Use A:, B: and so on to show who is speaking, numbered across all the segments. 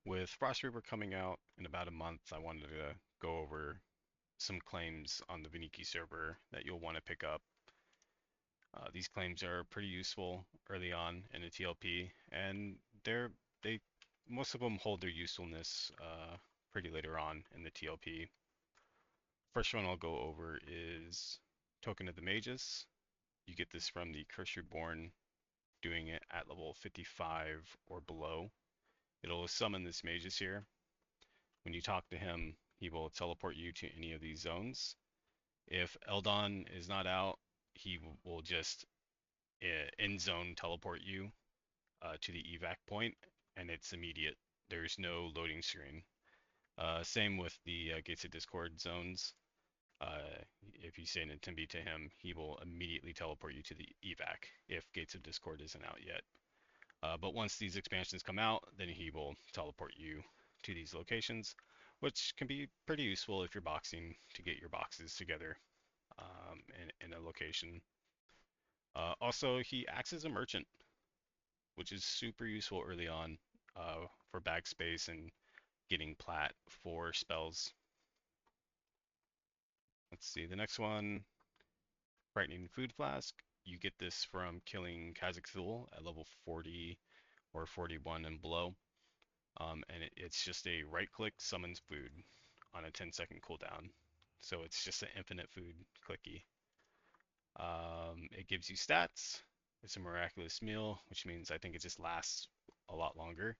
A: With Frostreaver coming out in about a month, I wanted to go over some claims on the Vaniki server that you'll want to pick up. These claims are pretty useful early on in a TLP, and they most of them hold their usefulness pretty later on in the TLP. First one I'll go over is Token of the Magus. You get this from the Curse Reborn, doing it at level 55 or below. It'll summon this Magus here. When you talk to him, he will teleport you to any of these zones. If Eldon is not out, he will just in zone teleport you to the evac point, and it's immediate. There's no loading screen. Same with the Gates of Discord zones. If you say Nintimbi to him, he will immediately teleport you to the evac if Gates of Discord isn't out yet. But once these expansions come out, then he will teleport you to these locations, which can be pretty useful if you're boxing to get your boxes together in a location. Also, he acts as a merchant, which is super useful early on for bag space and getting plat for spells. Let's see, the next one, Frightening Food Flask. You get this from killing Khazak-Thul at level 40 or 41 and below. And it's just a right-click summons food on a 10-second cooldown. So it's just an infinite food clicky. It gives you stats. It's a miraculous meal, which means I think it just lasts a lot longer.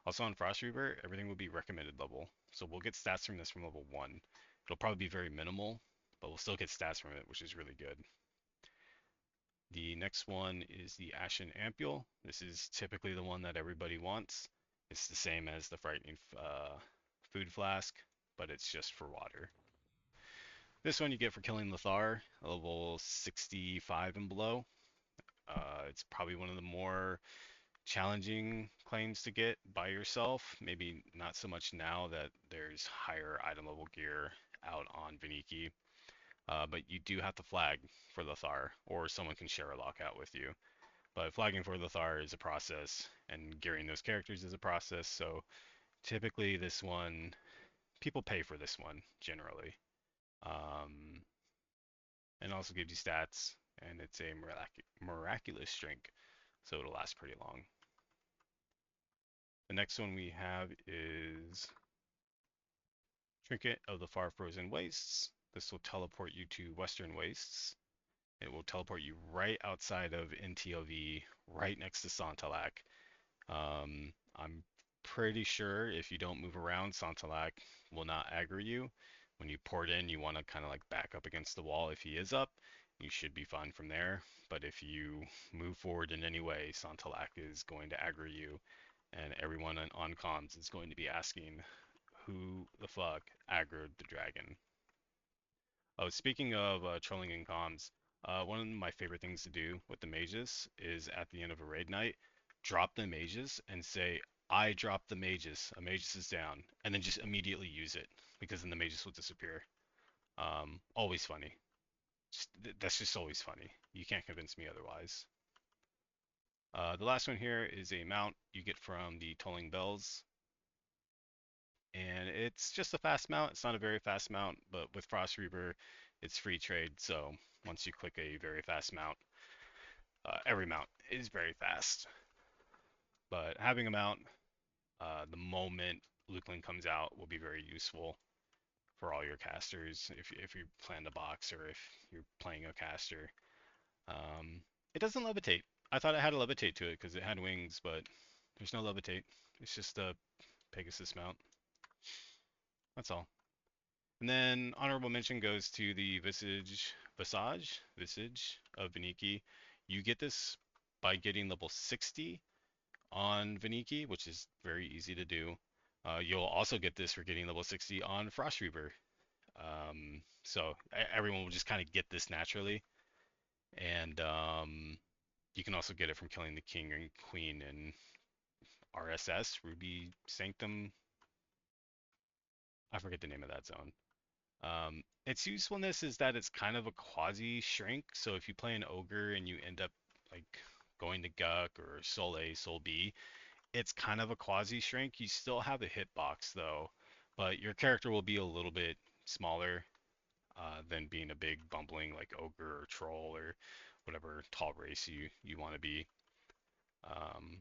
A: Also on Frostreaver, everything will be recommended level. So we'll get stats from this from level 1. It'll probably be very minimal, but we'll still get stats from it, which is really good. The next one is the Ashen Ampule. This is typically the one that everybody wants. It's the same as the Frightening Food Flask, but it's just for water. This one you get for killing Lothar, level 65 and below. It's probably one of the more challenging claims to get by yourself. Maybe not so much now that there's higher item level gear out on Vaniki. But you do have to flag for Lothar, or someone can share a lockout with you. But flagging for Lothar is a process, and gearing those characters is a process. So typically, this one, people pay for this one generally. Um, and also gives you stats, and it's a miraculous drink, so it'll last pretty long. The next one we have is Trinket of the Far Frozen Wastes. This will teleport you to Western Wastes. It will teleport you right outside of NTLV, right next to Santalak. I'm pretty sure if you don't move around, Santalak will not aggro you. When you port in, you want to kind of like back up against the wall if he is up. You should be fine from there. But if you move forward in any way, Santalak is going to aggro you, and everyone on comms is going to be asking who the fuck aggroed the dragon. Oh, speaking of trolling in comms, one of my favorite things to do with the mages is at the end of a raid night, drop the mages and say, I dropped the mages, a mages is down, and then just immediately use it, because then the mages will disappear. Always funny. That's just always funny. You can't convince me otherwise. The last one here is a mount you get from the Tolling Bells. And it's just a fast mount. It's not a very fast mount, but with Frostreaver, it's free trade. So once you click a very fast mount, every mount is very fast. But having a mount, the moment Lukeling comes out, will be very useful for all your casters if you plan to box or if you're playing a caster. It doesn't levitate. I thought it had a levitate to it because it had wings, but there's no levitate. It's just a Pegasus mount. That's all. And then honorable mention goes to the Visage of Vaniki. You get this by getting level 60 on Vaniki, which is very easy to do. You'll also get this for getting level 60 on Frostreaver. So everyone will just kind of get this naturally. And you can also get it from killing the king and queen in RSS, Ruby Sanctum. I forget the name of that zone. Its usefulness is that it's kind of a quasi shrink. So if you play an ogre and you end up like going to Guk or Soul A, Soul B, It's kind of a quasi shrink. You still have a hitbox though, but your character will be a little bit smaller than being a big bumbling like ogre or troll or whatever tall race you want to be. Um,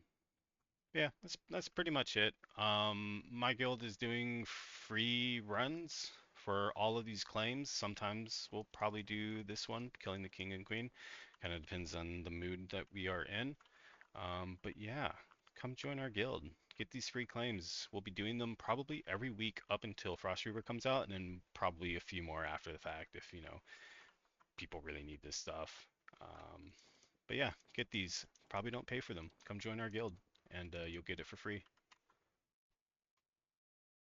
A: yeah, that's pretty much it. My guild is doing free runs for all of these claims. Sometimes we'll probably do this one, killing the king and queen. Kind of depends on the mood that we are in. But yeah, come join our guild. Get these free claims. We'll be doing them probably every week up until Frostreaver comes out, and then probably a few more after the fact if, people really need this stuff. But yeah, get these. Probably don't pay for them. Come join our guild, and you'll get it for free.